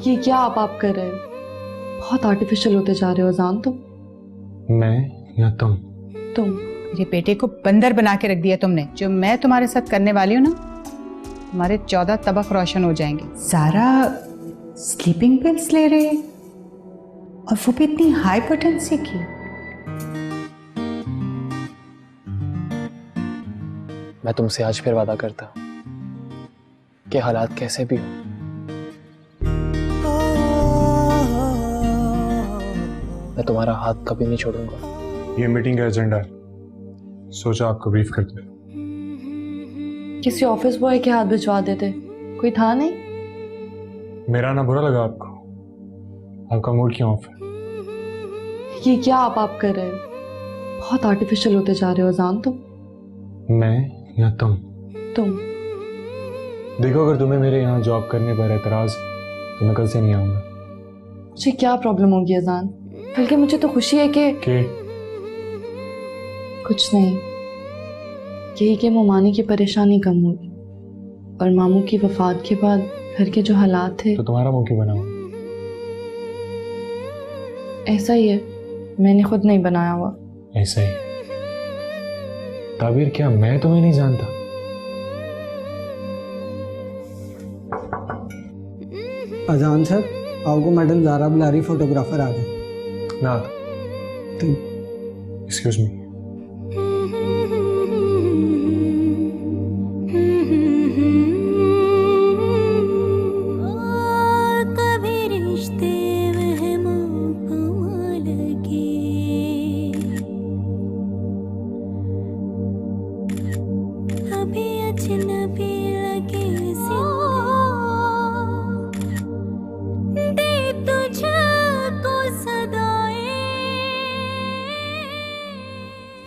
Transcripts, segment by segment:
ये क्या आप कर रहे हो? बहुत आर्टिफिशियल होते जा रहे हो अजान तुम। मैं या तुम? तुम। मेरे बेटे को बंदर बना के रख दिया तुमने। जो मैं तुम्हारे साथ करने वाली हूँ ना, हमारे 14 तबक रोशन हो जाएंगे। सारा स्लीपिंग पिल्स ले रहे हैं और वो भी इतनी हाई पोटेंसी की। मैं तुमसे आज फिर वादा करता कि हालात कैसे भी हो, मैं तुम्हारा हाथ कभी नहीं छोड़ूंगा। ये मीटिंग का एजेंडा है, सोचा आपको ब्रीफ करते। किसी ऑफिस बॉय के हाथ भिजवा देते, कोई था नहीं। मेरा ना बुरा लगा आपको? आपका मूड क्यों ऑफ है? ये क्या आप कर रहे हो? बहुत आर्टिफिशियल होते जा रहे हो अजान तुम। मैं या तुम? तुम। देखो, अगर तुम्हें मेरे यहाँ जॉब करने पर एतराज तो मैं कल से नहीं आऊंगा। मुझे क्या प्रॉब्लम होगी अजान? बल्कि मुझे तो खुशी है कि कुछ नहीं, यही कि मोमानी की परेशानी कम हुई और मामू की वफात के बाद घर के जो हालात थे। तो तुम्हारा मुंह क्यों बना हुआ? ऐसा ही है, मैंने खुद नहीं बनाया हुआ। ऐसा ही? ताबीर, क्या मैं तुम्हें नहीं जानता? अजान सर, आपको मैडम ज़ारा बुला रही, फोटोग्राफर आ गए। ना, एक्सक्यूज मी।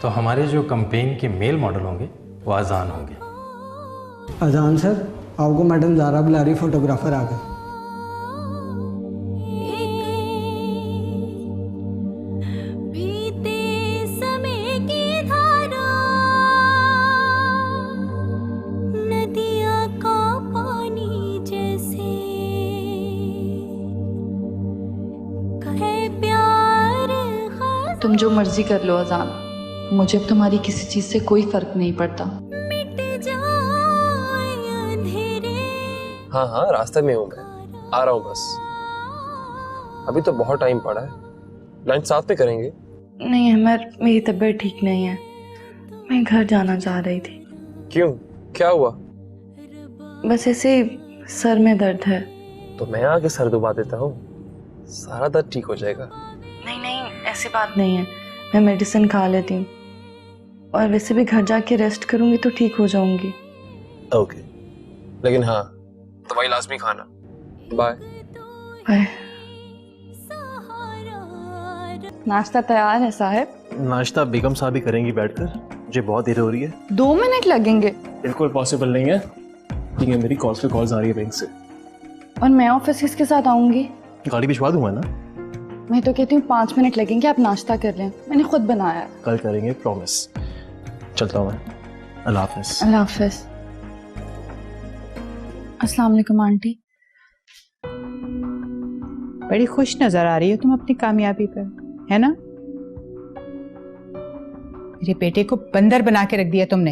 तो हमारे जो कंपेन के मेल मॉडल होंगे वो अजान होंगे। अजान सर, आपको मैडम ज़ारा बुला रही, फोटोग्राफर आ गए। तुम जो मर्जी कर लो अजान, मुझे अब तुम्हारी किसी चीज से कोई फर्क नहीं पड़ता। हाँ हाँ, रास्ते में हूँ मैं, आ रहा हूँ बस। अभी तो बहुत टाइम पड़ा है, लंच साथ में करेंगे। नहीं अमर, मेरी तबीयत ठीक नहीं है, मैं घर जाना चाह रही थी। क्यों, क्या हुआ? बस ऐसे सर में दर्द है। तो मैं आके सर दुबा देता हूँ, सारा दर्द ठीक हो जाएगा। नहीं नहीं, ऐसी बात नहीं है, मैं मेडिसिन खा लेती हूँ और वैसे भी घर जाके रेस्ट करूंगी तो ठीक हो जाऊंगी। ओके, लेकिन हाँ, दवाई लाजमी खाना। Bye bye. नाश्ता तैयार है साहब। नाश्ता बेगम साहब ही करेंगी बैठकर, मुझे बहुत देर हो रही है। 2 मिनट लगेंगे। बिल्कुल पॉसिबल नहीं है, ठीक है, मेरी कॉल्स पे कॉल्स आ रही है बैंक से। और मैं ऑफिस किसके साथ आऊंगी? गाड़ी भिजवा दूंगा ना। मैं तो कहती हूँ 5 मिनट लगेंगे, आप नाश्ता कर लें, मैंने खुद बनाया है। कल करेंगे, प्रॉमिस। चलता हूँ मैं, अल्लाह हाफिज। अल्लाह हाफिज। अस्सलाम वालेकुम आंटी। बड़ी खुश नजर आ रही हो तुम अपनी कामयाबी पर, है ना? मेरे बेटे को बंदर बना के रख दिया तुमने।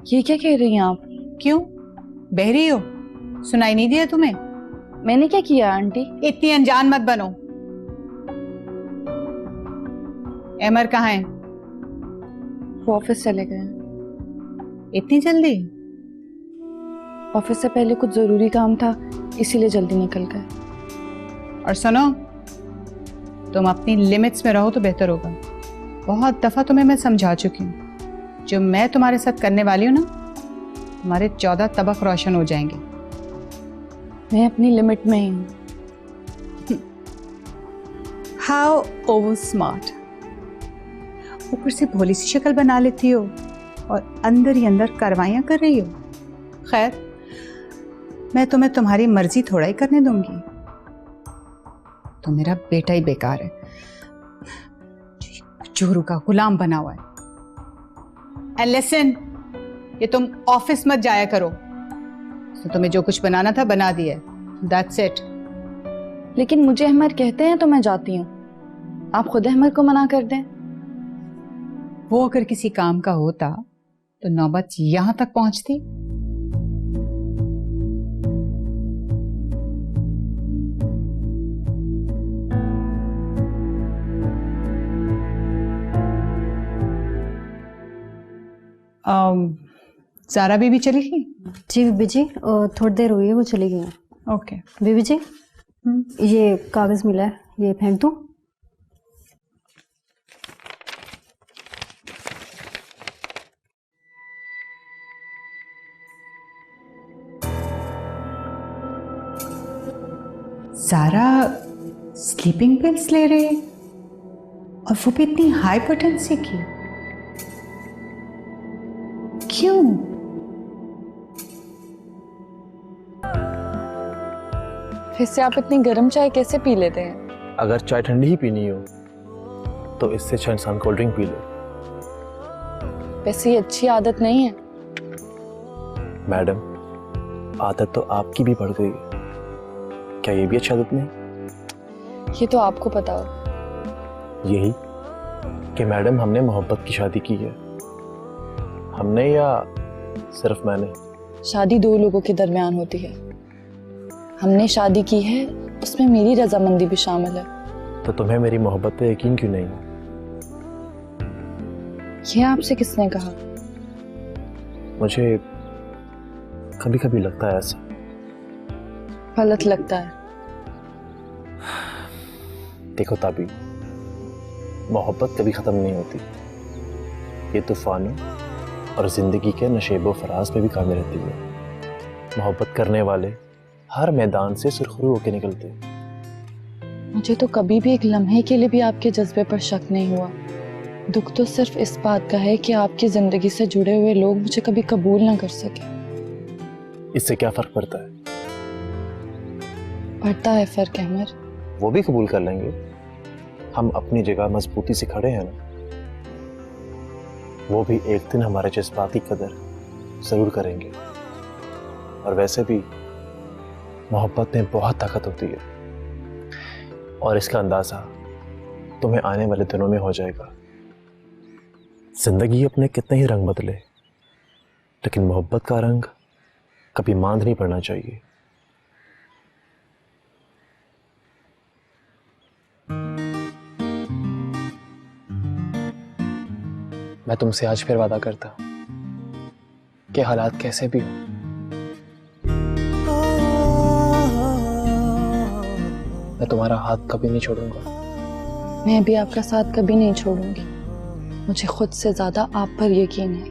ये क्या कह रही हैं आप? क्यों, बहरी हो? सुनाई नहीं दिया तुम्हें? मैंने क्या किया आंटी? इतनी अनजान मत बनो। एमर कहाँ है? वो ऑफिस चले गए। इतनी जल्दी? ऑफिस से पहले कुछ जरूरी काम था, इसीलिए जल्दी निकल गए। और सुनो, तुम अपनी लिमिट्स में रहो तो बेहतर होगा। बहुत दफा तुम्हें मैं समझा चुकी हूँ, जो मैं तुम्हारे साथ करने वाली हूँ ना, हमारे 14 तबक रोशन हो जाएंगे। मैं अपनी लिमिट में ही हूँ। How over smart. ऊपर से भोली सी शक्ल बना लेती हो और अंदर ही अंदर कार्रवाइयां कर रही हो। खैर, मैं तुम्हें तुम्हारी मर्जी थोड़ा ही करने दूंगी। तो मेरा बेटा ही बेकार है, चोरू का गुलाम बना हुआ है। एंड लिसन, ये तुम ऑफिस मत जाया करो। तो तुम्हें जो कुछ बनाना था बना दिया, दैट्स इट। लेकिन मुझे अहमर कहते हैं तो मैं जाती हूँ। आप खुद अहमर को मना कर दें। वो अगर किसी काम का होता तो नौबत यहां तक पहुंचती। ज़ारा बीबी चली गई? जी बीबी जी, थोड़ी देर हुई है वो चली गई हैं। ओके। बीबी जी, ये कागज मिला है, ये फेंक दूं? ज़ारा स्लीपिंग पिल्स ले रही है और वो भी इतनी हाई पोटेंसी की। क्यों? फिर से आप इतनी गर्म चाय कैसे पी लेते हैं? अगर चाय ठंडी ही पीनी हो तो इससे अच्छा इंसान कोल्ड ड्रिंक पी लो। वैसे ये अच्छी आदत नहीं है। मैडम, आदत तो आपकी भी बढ़ गई है, क्या ये भी अच्छी आदत नहीं? ये तो आपको पता हो। यही कि मैडम हमने मोहब्बत की शादी की है। हमने या सिर्फ मैंने? शादी दो लोगों के दरमियान होती है। हमने शादी की है, उसमें मेरी रजामंदी भी शामिल है। तो तुम्हें मेरी मोहब्बत पे यकीन क्यों नहीं? ये आपसे किसने कहा? मुझे कभी कभी लगता है ऐसा। गलत लगता है। देखो ताबी, मोहब्बत कभी ख़त्म नहीं होती। ये तूफानों और ज़िंदगी के नशेबो फराज पे भी कायम रहती है। मोहब्बत करने वाले हर मैदान से सुरखरू होकर निकलते हैं। मुझे तो कभी भी एक लम्हे के लिए भी आपके जज्बे पर शक नहीं हुआ। दुख तो सिर्फ इस बात का है कि आपकी ज़िंदगी से जुड़े हुए लोग मुझे कभी कबूल ना कर सके। इससे क्या फ़र्क पड़ता है? पड़ता है फ़र्क अहमर। वो भी कबूल कर लेंगे। हम अपनी जगह मजबूती से खड़े हैं ना। वो भी एक दिन हमारे जज्बात की कदर जरूर करेंगे। और वैसे भी मोहब्बत में बहुत ताकत होती है, और इसका अंदाजा तुम्हें आने वाले दिनों में हो जाएगा। जिंदगी अपने कितने ही रंग बदले, लेकिन मोहब्बत का रंग कभी मांद नहीं पड़ना चाहिए। मैं तुमसे आज फिर वादा करता कि हालात कैसे भी हो, मैं तुम्हारा हाथ कभी नहीं छोड़ूंगा। मैं भी आपका साथ कभी नहीं छोड़ूंगी। मुझे खुद से ज्यादा आप पर यकीन है।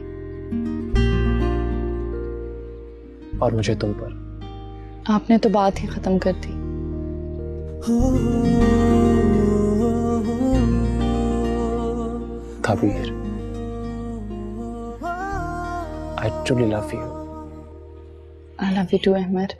और मुझे तुम पर। आपने तो बात ही खत्म कर दी। ताबीर, I truly love you. I love you too, Ahmar.